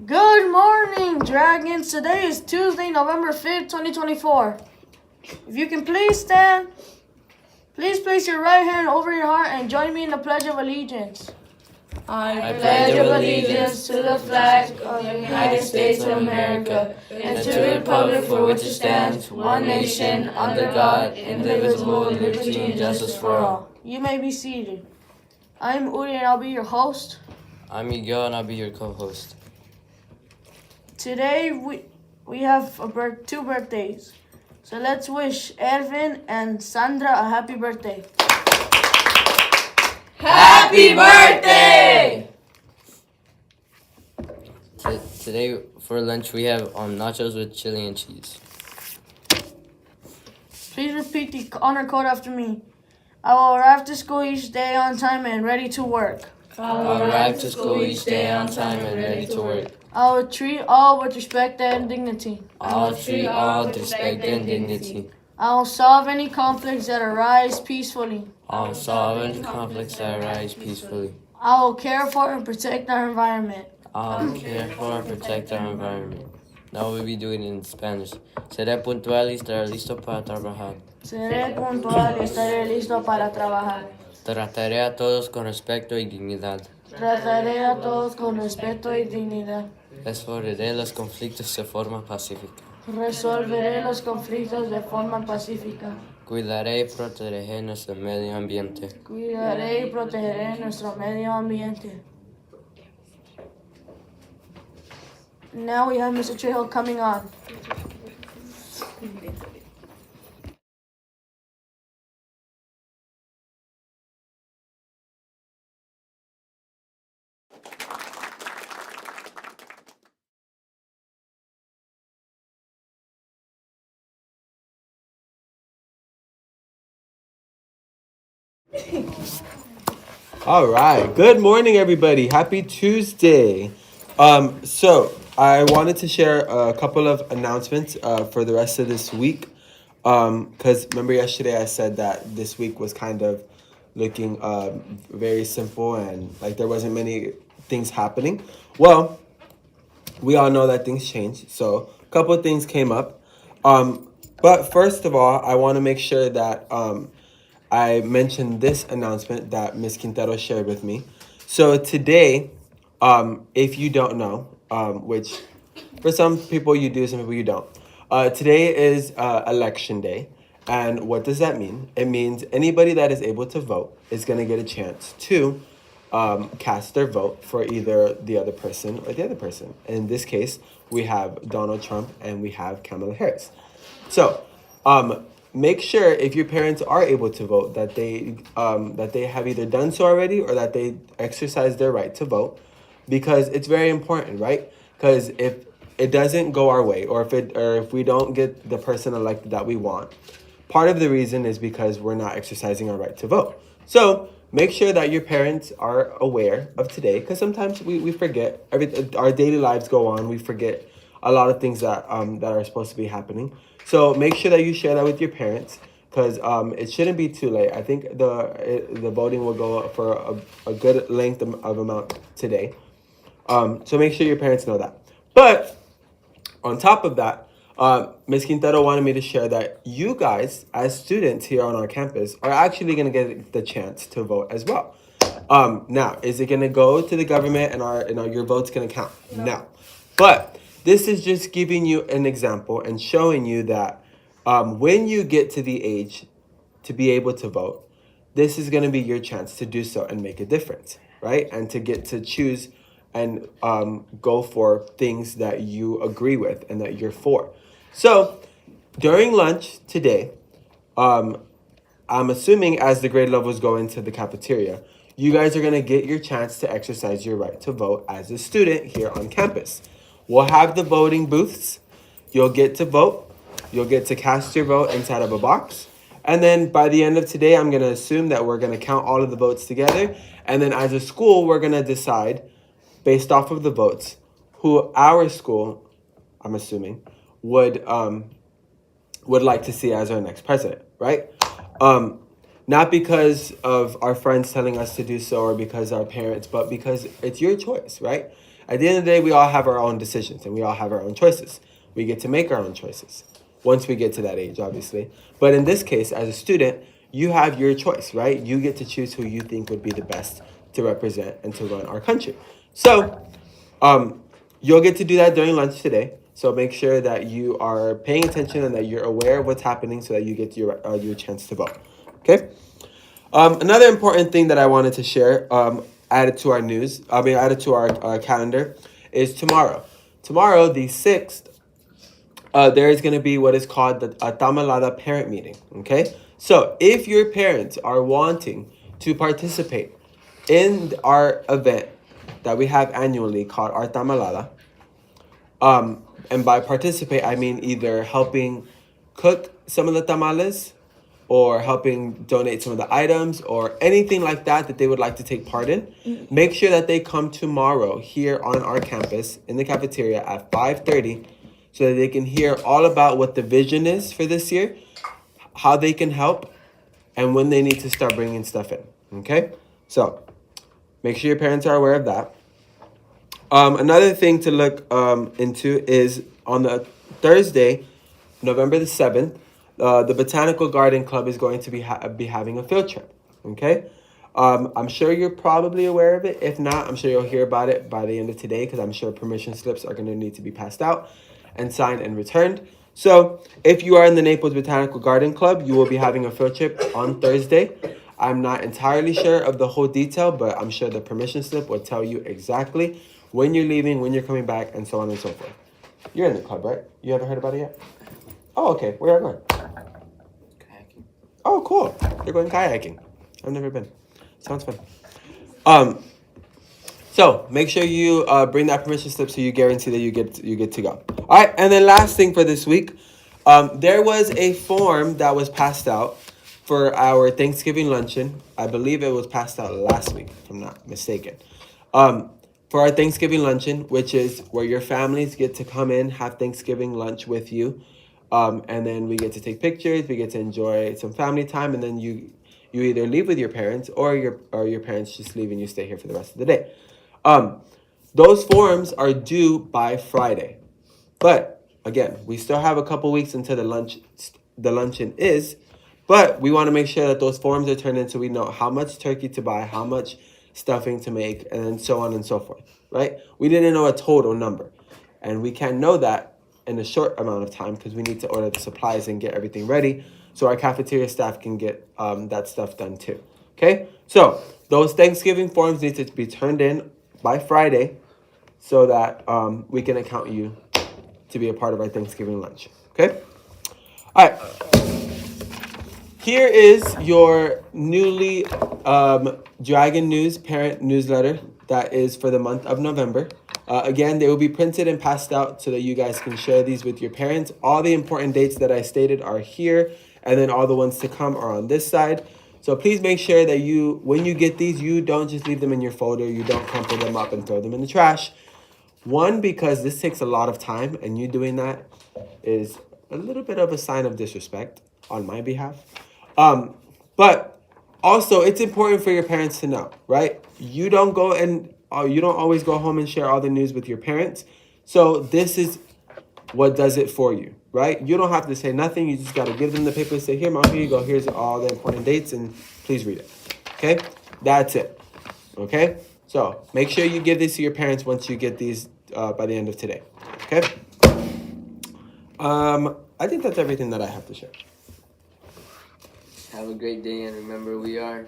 Good morning, Dragons. Today is Tuesday, November 5th, 2024. If you can please stand, please place your right hand over your heart and join me in the Pledge of Allegiance. I pledge allegiance to the flag of the United States of America and to the republic for which it stands, one nation, under God, indivisible, with liberty and justice for all. You may be seated. I'm Uri and I'll be your host. I'm Miguel and I'll be your co-host. Today we have two birthdays. So let's wish Ervin and Sandra a happy birthday. Happy birthday! Today for lunch we have nachos with chili and cheese. Please repeat the honor code after me. I will arrive to school each day on time and ready to work. I will arrive to school each day on time and ready to work. I will treat all with respect and dignity. I will treat all with respect and dignity. I will solve any conflicts that arise peacefully. I will solve any conflicts that arise peacefully. I will care for and protect our environment. I will care for and protect our environment. Now we'll be doing it in Spanish. Seré puntual y estaré listo para trabajar. Seré puntual y estaré listo para trabajar. Trataré a todos con respeto y dignidad. Trataré a todos con respeto y dignidad. Resolveré los conflictos de forma pacífica. Resolveré los conflictos de forma pacífica. Cuidaré y protegeré nuestro medio ambiente. Cuidaré y protegeré nuestro medio ambiente. Now we have Mr. Trejo coming on. All right. Good morning, everybody. Happy Tuesday. So I wanted to share a couple of announcements for the rest of this week. Because remember yesterday I said that this week was kind of looking very simple and like there wasn't many things happening. Well, we all know that things change. So a couple of things came up. But first of all, I want to make sure that I mentioned this announcement that Ms. Quintero shared with me. So today, if you don't know, which for some people you do, some people you don't. Today is election day. And what does that mean? It means anybody that is able to vote is going to get a chance to cast their vote for either the other person or the other person. In this case, we have Donald Trump and we have Kamala Harris. So, make sure if your parents are able to vote that they have either done so already or that they exercise their right to vote, because it's very important, right? Because if it doesn't go our way, or if we don't get the person elected that we want, part of the reason is because we're not exercising our right to vote. So make sure that your parents are aware of today, because sometimes we forget. Our daily lives go on. We forget a lot of things that are supposed to be happening. So make sure that you share that with your parents, because it shouldn't be too late. I think the voting will go for a good length of amount today. So make sure your parents know that. But on top of that, Ms. Quintero wanted me to share that you guys, as students here on our campus, are actually going to get the chance to vote as well. Now, is it going to go to the government and your vote's going to count? No. But this is just giving you an example and showing you that when you get to the age to be able to vote, this is going to be your chance to do so and make a difference, right? And to get to choose and go for things that you agree with and that you're for. So during lunch today, I'm assuming as the grade levels go into the cafeteria, you guys are going to get your chance to exercise your right to vote as a student here on campus. We'll have the voting booths. You'll get to vote. You'll get to cast your vote inside of a box. And then by the end of today, I'm going to assume that we're going to count all of the votes together. And then as a school, we're going to decide, based off of the votes, who our school, I'm assuming, would like to see as our next president, right? Not because of our friends telling us to do so or because our parents, but because it's your choice, right? At the end of the day, we all have our own decisions and we all have our own choices. We get to make our own choices once we get to that age, obviously. But in this case, as a student, you have your choice, right? You get to choose who you think would be the best to represent and to run our country. So, you'll get to do that during lunch today. So make sure that you are paying attention and that you're aware of what's happening so that you get your chance to vote. Okay? Another important thing that I wanted to share, added to our calendar, is tomorrow. Tomorrow, the 6th, there is going to be what is called the Tamalada parent meeting. Okay? So if your parents are wanting to participate in our event that we have annually called our Tamalada, and by participate, I mean either helping cook some of the tamales or helping donate some of the items or anything like that they would like to take part in. Make sure that they come tomorrow here on our campus in the cafeteria at 5:30 so that they can hear all about what the vision is for this year, how they can help, and when they need to start bringing stuff in. Okay? So make sure your parents are aware of that. Another thing to look into is on the Thursday, November the 7th, the Botanical Garden Club is going to be having a field trip. Okay? I'm sure you're probably aware of it. If not, I'm sure you'll hear about it by the end of today because I'm sure permission slips are going to need to be passed out and signed and returned. So if you are in the Naples Botanical Garden Club, you will be having a field trip on Thursday. I'm not entirely sure of the whole detail, but I'm sure the permission slip will tell you exactly when you're leaving, when you're coming back, and so on and so forth. You're in the club, right? You haven't heard about it yet? Oh, okay. Where are you going? Kayaking. Oh, cool. You're going kayaking. I've never been. Sounds fun. So make sure you bring that permission slip so you guarantee that you get to go. All right, and then last thing for this week, there was a form that was passed out for our Thanksgiving luncheon. I believe it was passed out last week, if I'm not mistaken. For our Thanksgiving luncheon, which is where your families get to come in, have Thanksgiving lunch with you, and then we get to take pictures, we get to enjoy some family time, and then you either leave with your parents or your parents just leave and you stay here for the rest of the day. Those forms are due by Friday, but again, we still have a couple weeks until the luncheon is, but we want to make sure that those forms are turned in so we know how much turkey to buy, how much stuffing to make, and then so on and so forth, right? We didn't know a total number, and we can't know that in a short amount of time because we need to order the supplies and get everything ready so our cafeteria staff can get that stuff done too. Okay, so those Thanksgiving forms need to be turned in by Friday so that we can account you to be a part of our Thanksgiving lunch. Okay, all right. Here is your newly Dragon News parent newsletter that is for the month of November. Again, they will be printed and passed out so that you guys can share these with your parents. All the important dates that I stated are here, and then all the ones to come are on this side. So please make sure that when you get these, you don't just leave them in your folder. You don't crumple them up and throw them in the trash. One, because this takes a lot of time, and you doing that is a little bit of a sign of disrespect on my behalf. But also, it's important for your parents to know, right? You don't always go home and share all the news with your parents. So this is what does it for you, right? You don't have to say nothing. You just got to give them the paper and say, here, Mom, here you go. Here's all the important dates, and please read it. Okay? That's it. Okay? So make sure you give this to your parents once you get these by the end of today. Okay? I think that's everything that I have to share. Have a great day, and remember, we are